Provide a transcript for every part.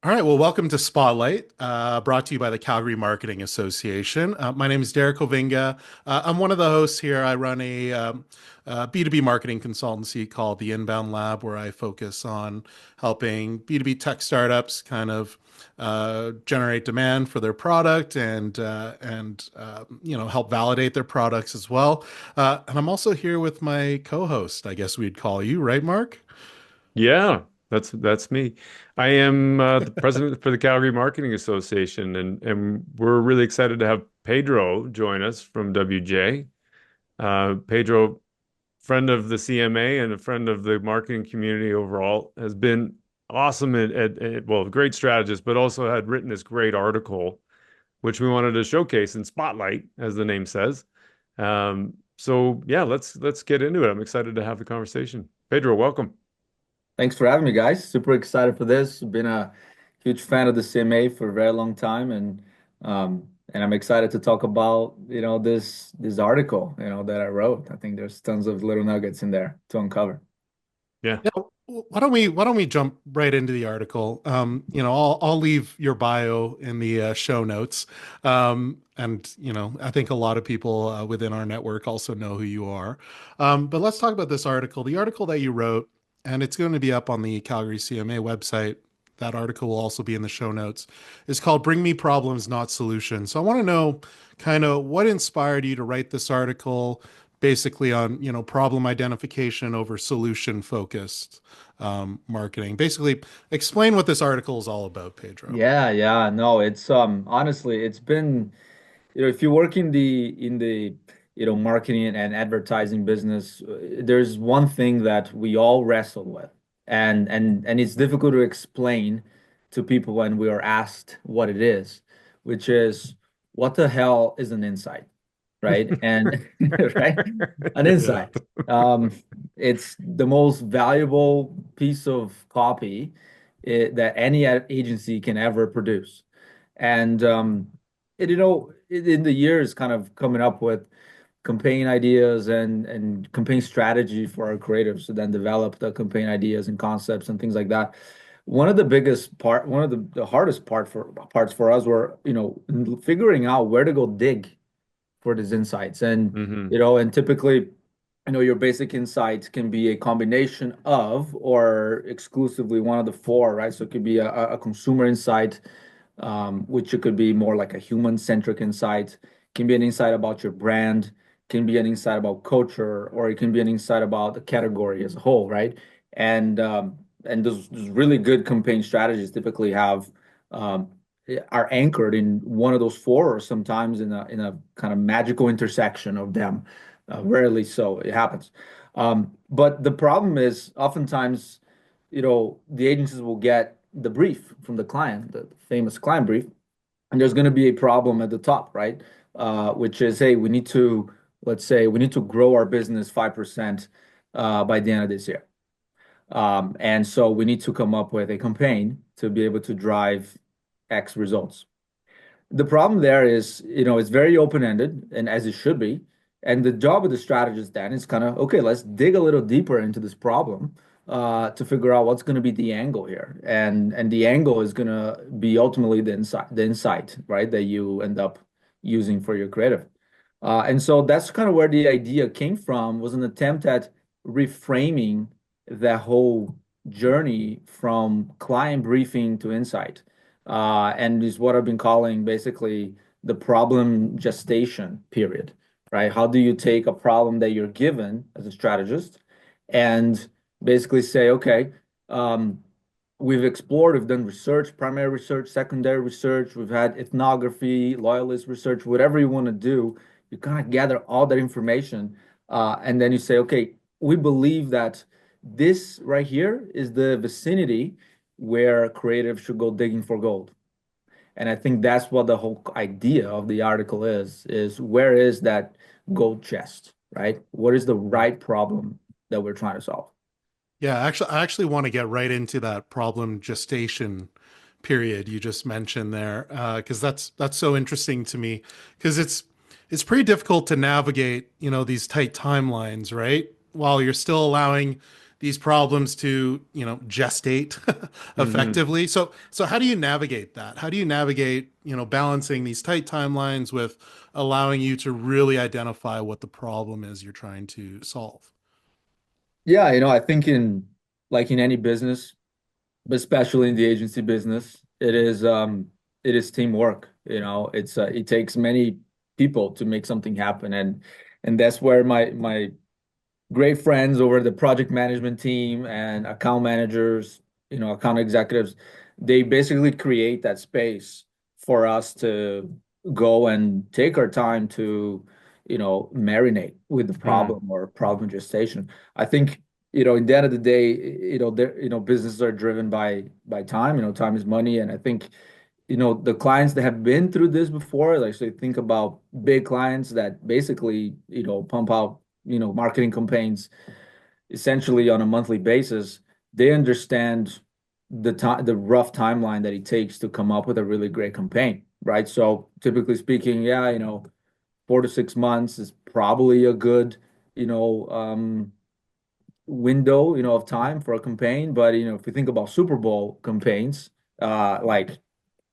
All right, well, welcome to Spotlight, brought to you by the Calgary Marketing Association. My name is Derek Ovinga. I'm one of the hosts here. I run a B2B marketing consultancy called the Inbound Lab, where I focus on helping B2B tech startups kind of generate demand for their product and help validate their products as well. And I'm also here with my co-host, I guess we'd call you, right, Mark? Yeah, that's me. I am the president for the Calgary Marketing Association, and we're really excited to have Pedro join us from WJ. Pedro, friend of the CMA and a friend of the marketing community overall, has been awesome well, great strategist, but also had written this great article, which we wanted to showcase in Spotlight, as the name says. So yeah, let's get into it. I'm excited to have the conversation. Pedro, welcome. Thanks for having me, guys. Super excited for this. Been a huge fan of the CMA for a very long time, and I'm excited to talk about this article that I wrote. I think there's tons of little nuggets in there to uncover. Yeah. Yeah, why don't we jump right into the article? I'll leave your bio in the show notes. I think a lot of people within our network also know who you are. But let's talk about this article. The article that you wrote, and it's going to be up on the Calgary CMA website. That article will also be in the show notes. Is called "Bring Me Problems, Not Solutions." So I want to know kind of what inspired you to write this article basically on problem identification over solution focused marketing. Basically explain what this article is all about, Pedro. Yeah, no, it's honestly, it's been, if you work in the marketing and advertising business, there's one thing that we all wrestle with, and it's difficult to explain to people when we are asked what it is, which is what the hell is an insight, right? And right, an Yeah. insight. Um, it's the most valuable piece of copy that any agency can ever produce. And in the years kind of coming up with campaign ideas and campaign strategy for our creatives to then develop the campaign ideas and concepts and things like that. One of the hardest parts for us were, figuring out where to go dig for these insights. Hmm. And typically, your basic insights can be a combination of or exclusively one of the four, right? So it could be a consumer insight, which it could be more like a human-centric insight, can be an insight about your brand, can be an insight about culture, or it can be an insight about the category as a whole, right? And those really good campaign strategies typically um, are anchored in one of those four, or sometimes in a kind of magical intersection of them. Rarely so it happens. But the problem is oftentimes, the agencies will get the brief from the client, the famous client brief, and there's going to be a problem at the top, right? Which is, hey, let's say, we need to grow our business 5% by the end of this year. And so we need to come up with a campaign to be able to drive X results. The problem there is, it's very open-ended, and as it should be. And the job of the strategist then is kind of, okay, let's dig a little deeper into this problem to figure out what's going to be the angle here. And the angle is going to be ultimately the insight, right, that you end up using for your creative. And so that's kind of where the idea came from, was an attempt at reframing that whole journey from client briefing to insight, and is what I've been calling basically the problem gestation period, right? How do you take a problem that you're given as a strategist and basically say, okay, um, we've done research, primary research, secondary research, we've had ethnography, loyalist research, whatever you want to do, you kind of gather all that information, and then you say, okay, we believe that this right here is the vicinity where creative should go digging for gold. And I think that's what the whole idea of the article is where is that gold chest, right? What is the right problem that we're trying to solve? Yeah, I actually want to get right into that problem gestation period you just mentioned there, because that's so interesting to me, because it's pretty difficult to navigate, these tight timelines, right? While you're still allowing these problems to, gestate Hmm. effectively. So how do you navigate that? How do you navigate, balancing these tight timelines with allowing you to really identify what the problem is you're trying to solve? Yeah, I think in any business, but especially in the agency business, it is teamwork. It takes many people to make something happen, and that's where my great friends over the project management team and account managers, account executives, they basically create that space for us to go and take our time to, marinate with the Hmm. problem or problem gestation. I think, in the end of the day, businesses are driven by time. Time is money, and I think the clients that have been through this before, like say think about big clients that basically, pump out, marketing campaigns essentially on a monthly basis, they understand the rough timeline that it takes to come up with a really great campaign, right? So typically speaking, yeah, 4 to 6 months is probably a good, you know, um, window, of time for a campaign. But if you think about Super Bowl campaigns, like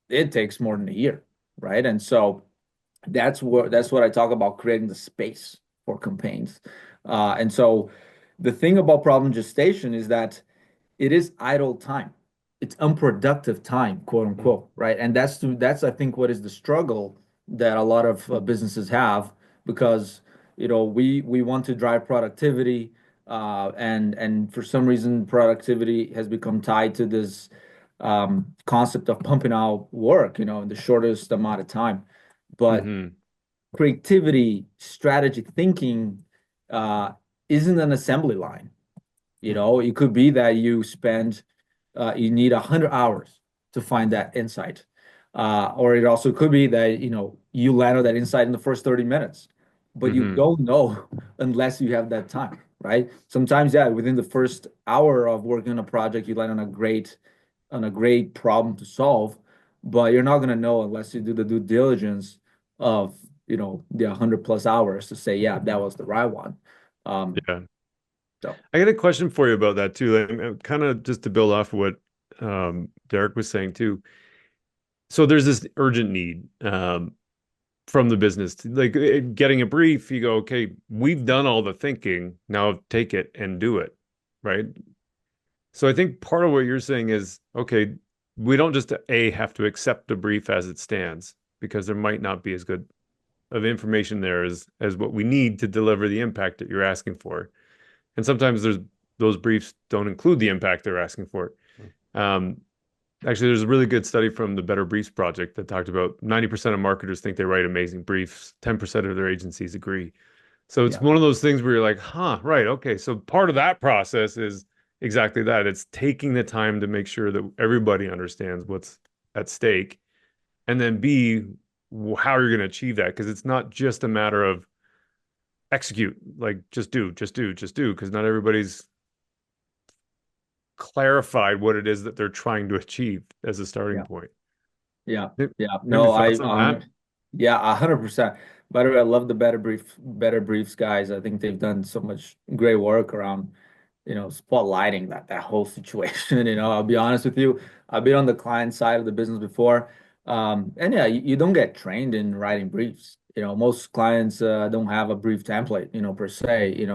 it takes more than a year, right? And so that's what I talk about creating the space for campaigns. And so the thing about problem gestation is that it is idle time. It's unproductive time, quote unquote, right? And that's I think what is the struggle that a lot of businesses have because we want to drive productivity, and for some reason productivity has become tied to this concept of pumping out work, in the shortest amount of time. But Hmm. creativity, strategy, thinking uh, isn't an assembly line. It could be that you need 100 hours to find that insight. Or it also could be that, you land on that insight in the first 30 minutes, but you Hmm. don't know unless you have that time, right? Sometimes, yeah, within the first hour of working on a project, you land on a great problem to solve, but you're not going to know unless you do the due diligence of, the 100 plus hours to say, yeah, that was the right one. Um, Yeah. so I got a question for you about that too. Kind of just to build off of what Derek was saying too. So there's this urgent need from the business, like getting a brief. You go, okay, we've done all the thinking. Now take it and do it, right? So I think part of what you're saying is, okay, we don't just have to accept the brief as it stands because there might not be as good of information there as what we need to deliver the impact that you're asking for. And sometimes those briefs don't include the impact they're asking for. Um, Actually, there's a really good study from the Better Briefs Project that talked about 90% of marketers think they write amazing briefs, 10% of their agencies agree. So it's yeah, one of those things where you're like, huh, right, okay. So part of that process is exactly that. It's taking the time to make sure that everybody understands what's at stake. And then B, how you're going to achieve that. Because it's not just a matter of execute, like just do, just do, just do, because not everybody's clarified what it is that they're trying to achieve as a starting yeah. point. Yeah, yeah. Maybe No, thoughts on that? yeah, 100%. By the way, I love the Better Briefs guys. I think they've done so much great work around, spotlighting that whole situation. I'll be honest with you, I've been on the client side of the business before. And yeah, you don't get trained in writing briefs. Most clients don't have a brief template, per se,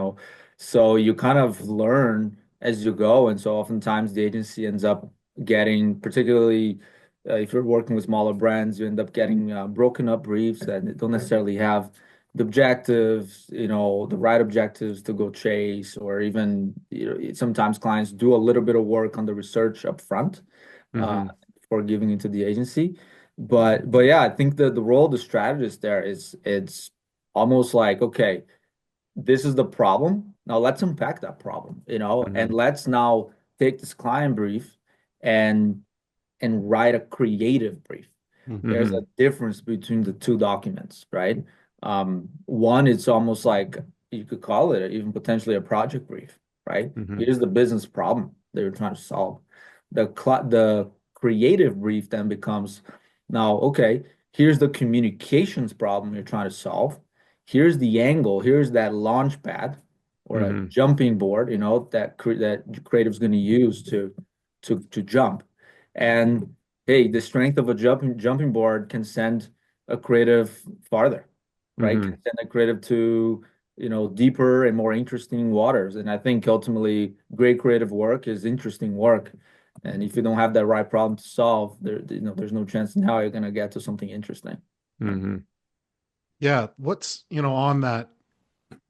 so you kind of learn as you go. And so oftentimes the agency ends up getting, particularly if you're working with smaller brands, you end up getting broken up briefs that don't necessarily have the objectives, the right objectives to go chase, or even, sometimes clients do a little bit of work on the research up front uh, Hmm. before giving it to the agency. But yeah, I think the role of the strategist there is it's almost like, okay, this is the problem. Now let's unpack that problem, and Hmm. let's now take this client brief and write a creative brief. Mhm. There's a Hmm. difference between the two documents, right? One, it's almost like you could call it even potentially a project brief, right? Hmm. Here's the business problem that you're trying to solve. The creative brief then becomes, now, okay, here's the communications problem you're trying to solve. Here's the angle. Here's that launch pad. or a Hmm. jumping board, that creative's going to use to jump. And hey, the strength of a jumping board can send a creative farther, right? Can Hmm. send a creative to, deeper and more interesting waters. And I think ultimately great creative work is interesting work. And if you don't have that right problem to solve, there's no chance in how you're gonna get to something interesting. Hmm. Yeah, what's, on that,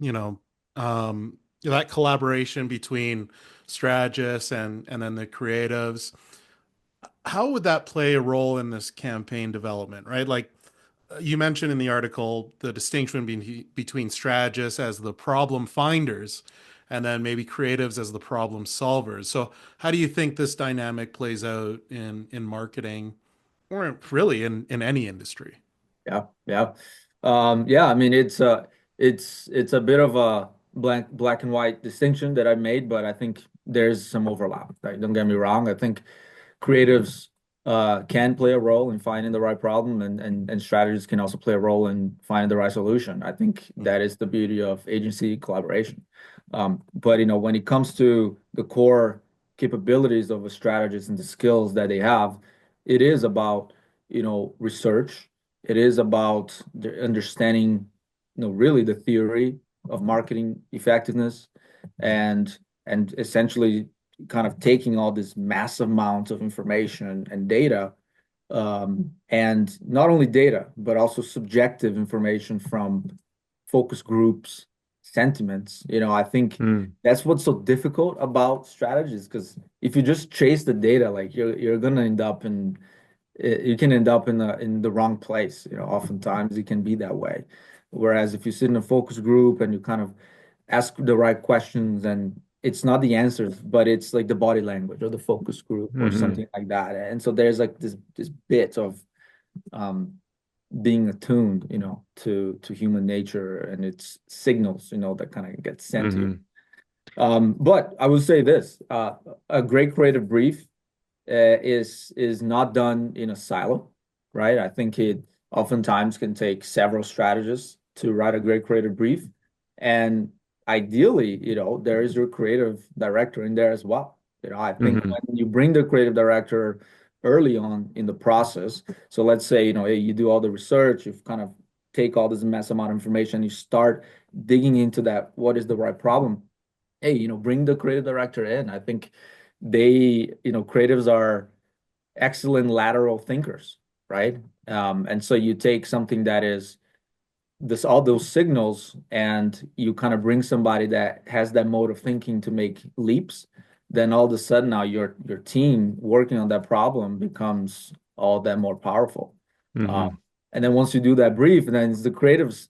you know, that collaboration between strategists and then the creatives, how would that play a role in this campaign development, right? Like you mentioned in the article, the distinction between strategists as the problem finders and then maybe creatives as the problem solvers. So how do you think this dynamic plays out in marketing or really in any industry? Yeah, yeah. Yeah, I mean it's a bit of a black and white distinction that I made, but I think there's some overlap. Right? Don't get me wrong. I think creatives can play a role in finding the right problem, and strategists can also play a role in finding the right solution. I think that is the beauty of agency collaboration. But when it comes to the core capabilities of a strategist and the skills that they have, it is about research. It is about the understanding, really the theory of marketing effectiveness, and essentially kind of taking all this massive amounts of information and data, and not only data, but also subjective information from focus groups, sentiments. I think Mm. that's what's so difficult about strategies, because if you just chase the data, like you're gonna end up in you can end up in the wrong place. Oftentimes it can be that way. Whereas if you sit in a focus group and you kind of ask the right questions, and it's not the answers, but it's like the body language or the focus group or Hmm. something like that. And so there's like this bit of um being attuned, to human nature and its signals, that kind of get sent to you. Hmm. But I would say this, a great creative brief is not done in a silo, right? I think it oftentimes can take several strategists to write a great creative brief. And ideally, there is your creative director in there as well. I think Hmm. when you bring the creative director early on in the process, so let's say, hey, you do all the research, you've kind of take all this mass amount of information, you start digging into that, what is the right problem? Hey, bring the creative director in. I think creatives are excellent lateral thinkers, right? And so you take something that is all those signals, and you kind of bring somebody that has that mode of thinking to make leaps. Then all of a sudden now your team working on that problem becomes all that more powerful. Um, Hmm. and then once you do that brief, and then it's the creatives,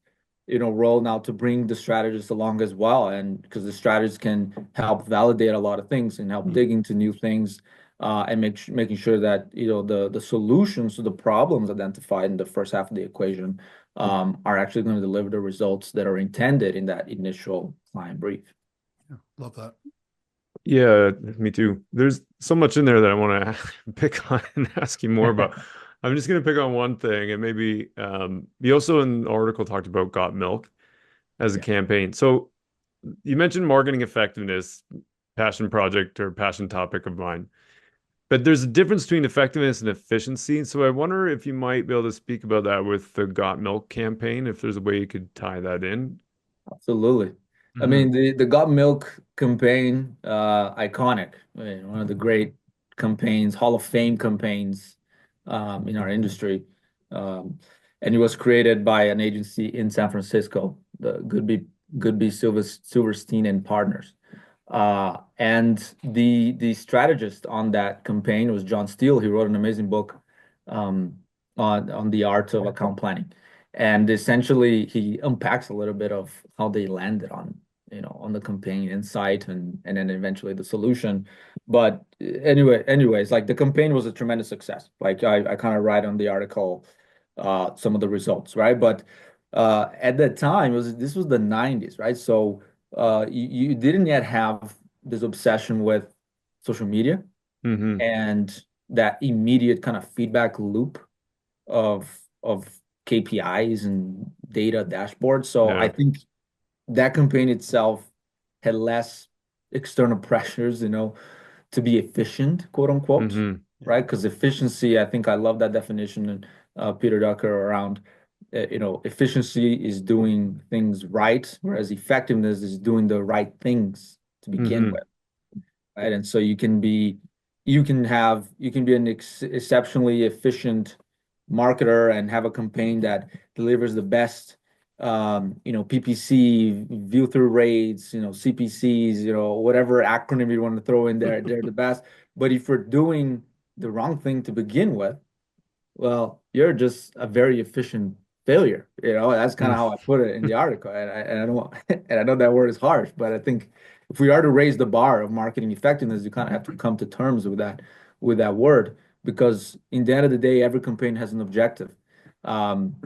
role now to bring the strategist along as well. And because the strategist can help validate a lot of things and help dig into new things, and making sure that the solutions to the problems identified in the first half of the equation are actually going to deliver the results that are intended in that initial client brief. Yeah, love that. Yeah, me too. There's so much in there that I want to pick on and ask you more about. I'm just going to pick on one thing, and maybe you also in the article talked about Got Milk as a Yeah, campaign. So you mentioned marketing effectiveness, passion project or passion topic of mine. But there's a difference between effectiveness and efficiency. So I wonder if you might be able to speak about that with the Got Milk campaign, if there's a way you could tie that in. absolutely. I Hmm. mean, the Got Milk campaign, iconic. I mean, one of the great campaigns, Hall of Fame campaigns, in our industry. Um, and it was created by an agency in San Francisco, the Goodby Silverstein and Partners. And the strategist on that campaign was John Steele. He wrote an amazing book um, on the art of account planning, and essentially he unpacks a little bit of how they landed on the campaign insight, and then eventually the solution. But anyways, like the campaign was a tremendous success. Like I kind of write on the article some of the results, right? But at that time, this was the 90s, right? So you didn't yet have this obsession with social media Hmm. and that immediate kind of feedback loop of of KPIs and data dashboards. So I Yeah. think that campaign itself had less external pressures, to be efficient, quote unquote, Hmm. right? Because efficiency, I think I love that definition and Peter Drucker around, efficiency is doing things right, whereas effectiveness is doing the right things to begin Hmm. with, right? And so you can be an exceptionally efficient marketer and have a campaign that delivers the best, PPC, view through rates, CPCs, whatever acronym you want to throw in there, they're the best. But if you're doing the wrong thing to begin with, well, you're just a very efficient failure. That's kind of how I put it in the article. And I don't and I know that word is harsh, but I think if we are to raise the bar of marketing effectiveness, you kind of have to come to terms with that word, because in the end of the day, every campaign has an objective. Um,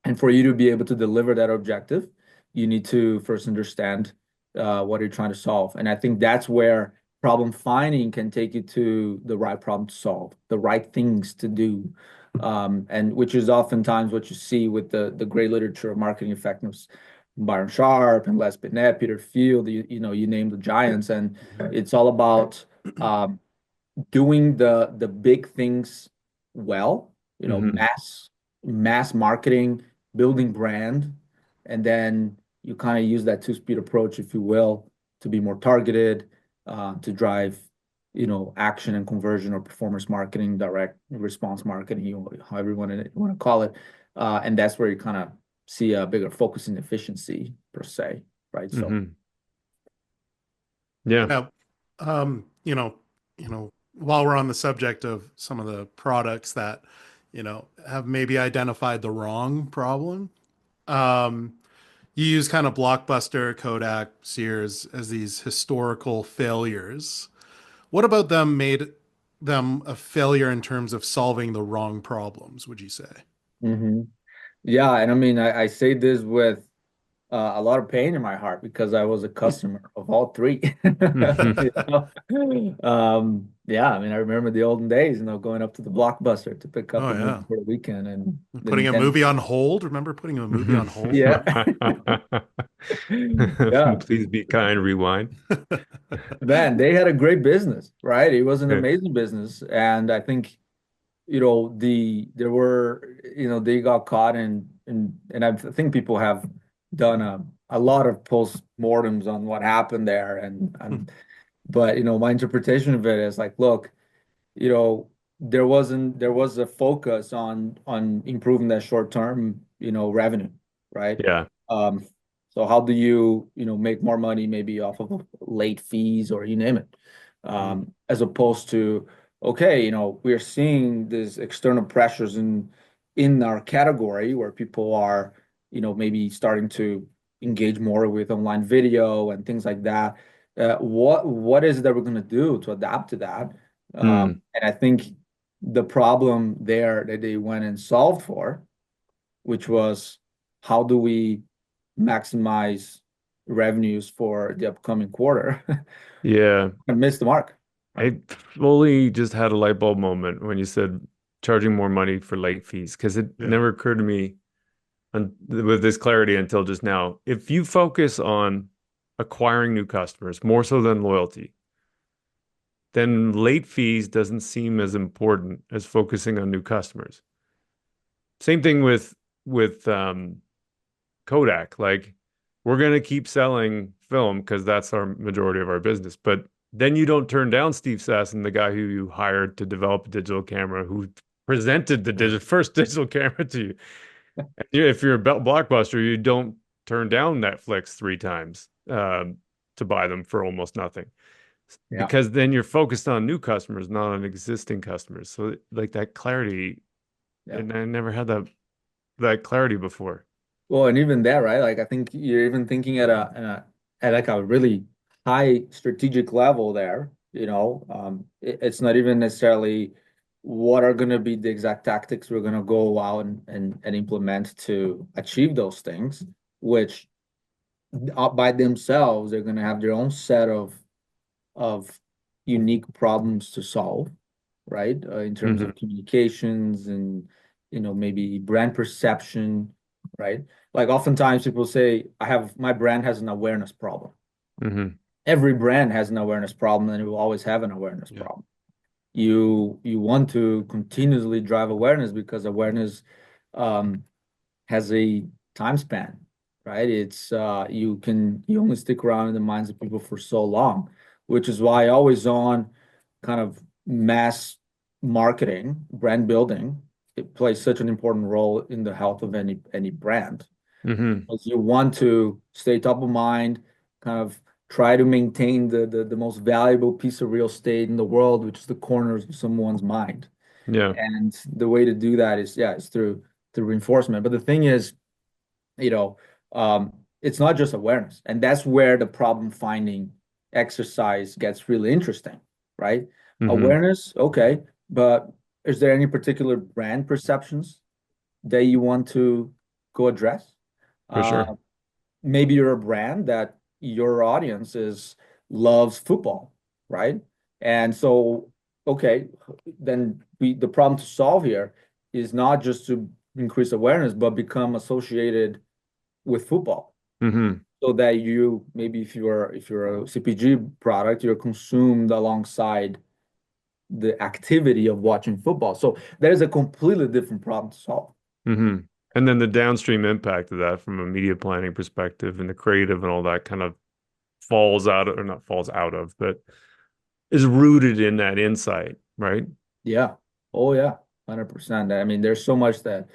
and for you to be able to deliver that objective, you need to first understand what you're trying to solve. And I think that's where problem finding can take you to the right problem to solve, the right things to do, and which is oftentimes what you see with the great literature of marketing effectiveness, Byron Sharp and Les Binet, Peter Field, you name the giants, and it's all about um, doing the big things well, Hmm. mass marketing, building brand, and then you kind of use that two-speed approach, if you will, to be more targeted, to drive, action and conversion, or performance marketing, direct response marketing, however you want to call it. And that's where you kind of see a bigger focus in efficiency per se, right? So, Hmm. Yeah. Yeah. While we're on the subject of some of the products that, have maybe identified the wrong problem, um, you use kind of Blockbuster, Kodak, Sears as these historical failures. What about them made them a failure in terms of solving the wrong problems, would you say? mhm. Yeah, and I mean, I say this with a lot of pain in my heart because I was a customer of all three. You know? Yeah, I mean, I remember the olden days, going up to the Blockbuster to pick up Oh a movie yeah. for the weekend, and the Putting a Nintendo. movie on hold. Remember putting a movie on hold? Yeah. Yeah. Please be kind, rewind. Man, they had a great business, right? It was an amazing business. And I think, they got caught and I think people have done a lot of post-mortems on what happened there. But my interpretation of it is like, look, you know, there was a focus on improving that short-term, revenue, right? Yeah. Um, so how do you make more money maybe off of late fees or you name it? As opposed to, okay, we're seeing these external pressures in our category where people are, maybe starting to engage more with online video and things like that. What is it that we're going to do to adapt to that? Mm. And I think the problem there that they went and solved for, which was how do we maximize revenues for the upcoming quarter, Yeah. and missed the mark. I fully just had a light bulb moment when you said charging more money for late fees because it Yeah. never occurred to me with this clarity until just now. If you focus on acquiring new customers more so than loyalty, then late fees doesn't seem as important as focusing on new customers. Same thing with Kodak. Like we're gonna keep selling film because that's our majority of our business. But then you don't turn down Steve Sasson, the guy who you hired to develop a digital camera, who presented the Yeah. first digital camera to you. If you're a Blockbuster, you don't turn down Netflix three times to buy them for almost nothing Yeah. because then you're focused on new customers, not on existing customers. So like that clarity, Yeah. and I never had that clarity before. Well, and even that, right? Like I think you're even thinking at like a really high strategic level there. It's not even necessarily what are going to be the exact tactics we're going to go out and implement to achieve those things, which by themselves they're going to have their own set of unique problems to solve, right? In terms Hmm. of communications and maybe brand perception, right? Like oftentimes people say, my brand has an awareness problem, Hmm. every brand has an awareness problem, and it will always have an awareness Yeah. problem. You want to continuously drive awareness because awareness um, has a time span, right? It's you only stick around in the minds of people for so long, which is why always on kind of mass marketing, brand building, it plays such an important role in the health of any brand. Hmm. Because you want to stay top of mind, kind of try to maintain the most valuable piece of real estate in the world, which is the corners of someone's mind. Yeah. And the way to do that is, yeah, is through reinforcement. But the thing is, you know, it's not just awareness, and that's where the problem finding exercise gets really interesting, right? Hmm. Awareness, okay, but is there any particular brand perceptions that you want to go address? For Uh, sure. Maybe you're a brand that your audience is loves football, right? And so, okay, then the problem to solve here is not just to increase awareness, but become associated with football, Hmm. so that you maybe if you're a CPG product, you're consumed alongside the activity of watching football. So there's a completely different problem to solve. Hmm. And then the downstream impact of that from a media planning perspective and the creative and all that kind of falls out of, or not falls out of, but is rooted in that insight, right? Yeah. Oh yeah. 100%. I mean, there's so much that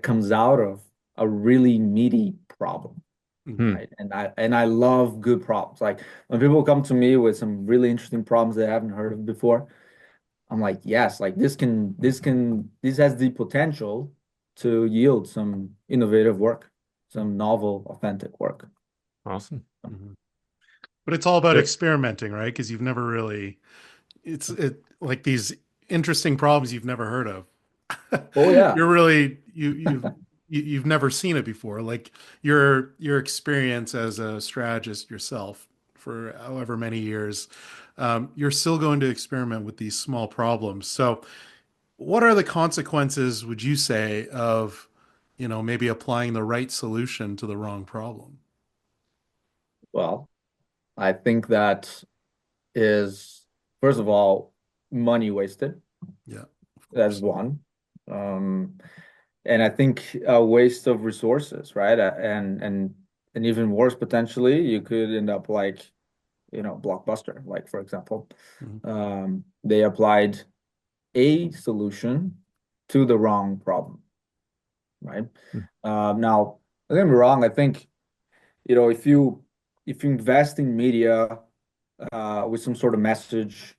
comes out of a really meaty problem, Mhm. Hmm. right? And I love good problems. Like when people come to me with some really interesting problems they haven't heard of before, I'm like, yes, like this has the potential to yield some innovative work, some novel, authentic work. Awesome. Mhm. But it's all about Yeah. experimenting, right? Because you've never really, it like these interesting problems you've never heard of. Oh yeah. You're really you've never seen it before. Like your experience as a strategist yourself for however many years, you're still going to experiment with these small problems. So, what are the consequences, would you say, of, maybe applying the right solution to the wrong problem? Well, I think that is, first of all, money wasted. Yeah, of That's course. one. Um, and I think a waste of resources, right? And even worse, potentially, you could end up like, Blockbuster. Like for example, Mhm. they applied a solution to the wrong problem, right? Now, don't get me wrong. I think if you invest in media with some sort of message,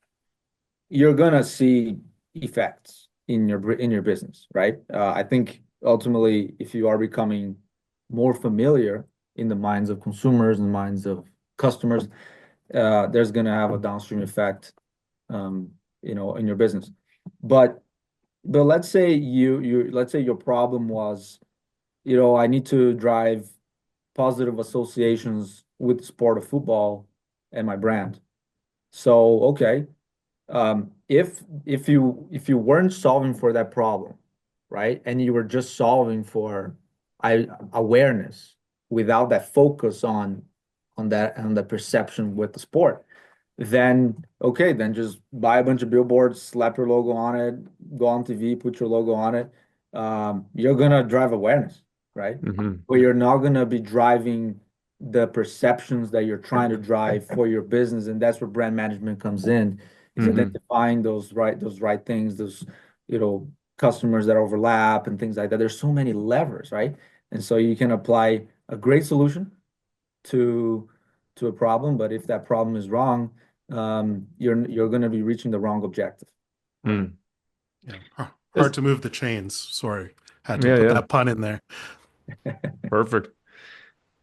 you're gonna see effects in your business, right? I think ultimately, if you are becoming more familiar in the minds of consumers and minds of customers, there's gonna have a downstream effect, um, in your business. But let's say your problem was, I need to drive positive associations with the sport of football and my brand. So, okay, if you weren't solving for that problem, right, and you were just solving for awareness without that focus on the perception with the sport, then okay, then just buy a bunch of billboards, slap your logo on it, go on TV, put your logo on it. You're gonna drive awareness, right? Hmm. But you're not gonna be driving the perceptions that you're trying to drive for your business, and that's where brand management comes in, is Hmm. identifying those right things, those customers that overlap and things like that. There's so many levers, right? And so you can apply a great solution to a problem, but if that problem is wrong, you're going to be reaching the wrong objective. Mm. Yeah. Hard Yes. to move the chains. Sorry. Had to Yeah, put yeah. that pun in there. Perfect.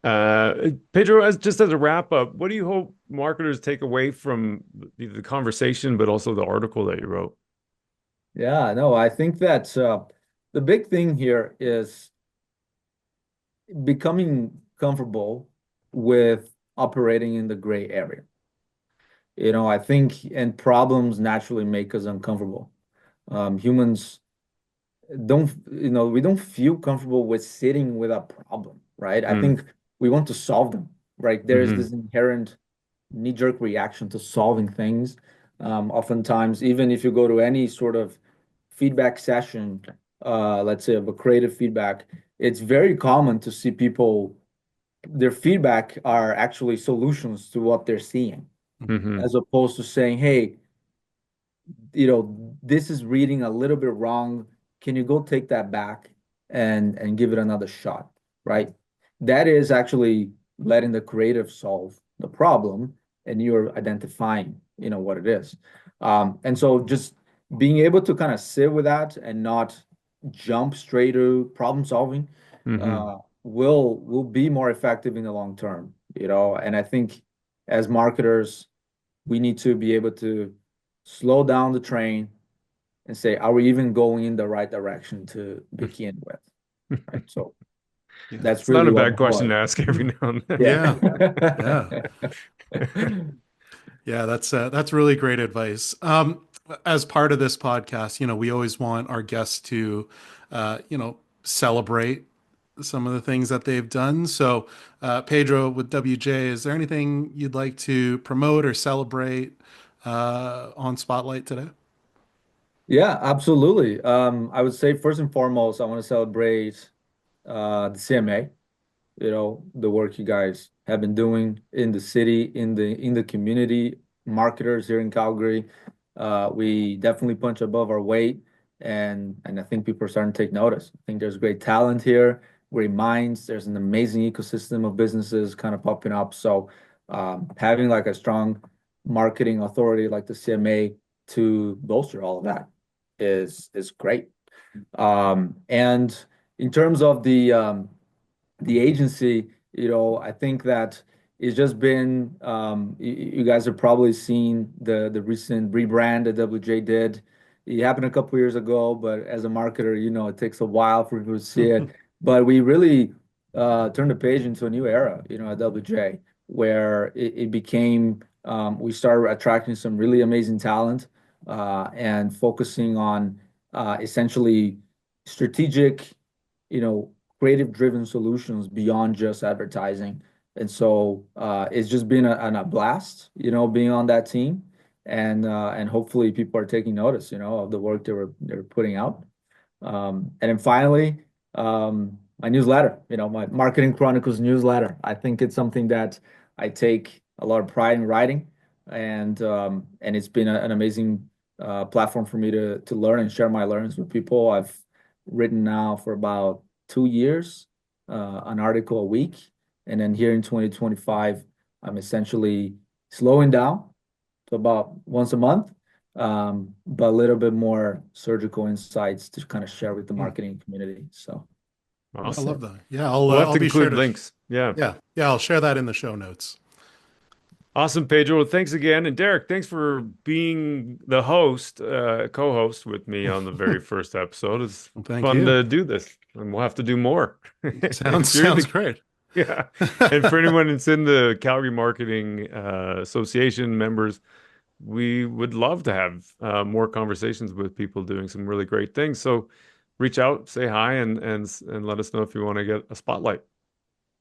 Pedro, as a wrap up, what do you hope marketers take away from the conversation, but also the article that you wrote? Yeah, no, I think that the big thing here is becoming comfortable with operating in the gray area. I think, and problems naturally make us uncomfortable. Humans we don't feel comfortable with sitting with a problem, right? I Mm. think we want to solve them, right? There's Hmm. this inherent knee-jerk reaction to solving things. Oftentimes, even if you go to any sort of feedback session, let's say of a creative feedback, it's very common to see people, their feedback are actually solutions to what they're seeing, Hmm. as opposed to saying, hey, this is reading a little bit wrong. Can you go take that back and give it another shot, right? That is actually letting the creative solve the problem, and you're identifying, what it is. And so just being able to kind of sit with that and not jump straight to problem solving Hmm. will be more effective in the long term, And I think as marketers, we need to be able to slow down the train and say, are we even going in the right direction to begin with? Right. So Yeah. that's It's not really a what bad question to ask every now and then. Yeah. Yeah. yeah. Yeah, that's really great advice. As part of this podcast, we always want our guests to, celebrate some of the things that they've done. So, Pedro with WJ, is there anything you'd like to promote or celebrate on Spotlight today? Yeah, absolutely. I would say first and foremost, I want to celebrate the CMA, the work you guys have been doing in the city, in the community, marketers here in Calgary. We definitely punch above our weight, and I think people are starting to take notice. I think there's great talent here, great minds. There's an amazing ecosystem of businesses kind of popping up. So having like a strong marketing authority like the CMA to bolster all of that is great. And in terms of the agency, I think that it's just been you guys have probably seen the recent rebrand that WJ did. It happened a couple years ago, but as a marketer, it takes a while for people to see it. But we really turned the page into a new era, at WJ, where it became we started attracting some really amazing talent and focusing on essentially strategic, you know, creative driven solutions beyond just advertising. And so it's just been a blast, being on that team. And hopefully people are taking notice, of the work they're putting out. And then finally, my newsletter, my Marketing Chronicles newsletter. I think it's something that I take a lot of pride in writing, and it's been an amazing platform for me to learn and share my learnings with people. I've written now for about 2 years, an article a week, and then here in 2025, I'm essentially slowing down to about once a month, but a little bit more surgical insights to kind of share with the Hmm. marketing community. So I that's Awesome. it. love that. Yeah, I'll We'll have I'll to be sure include to. links. Yeah. Yeah, I'll share that in the show notes. Awesome, Pedro. Thanks again. And Derek, thanks for being the host, co-host with me on the very first episode. It's Well, thank fun you. to do this, and we'll have to do more. Sounds If you're in sounds the great. Yeah. And for anyone that's in the Calgary Marketing Association members, we would love to have more conversations with people doing some really great things. So reach out, say hi, and let us know if you want to get a spotlight.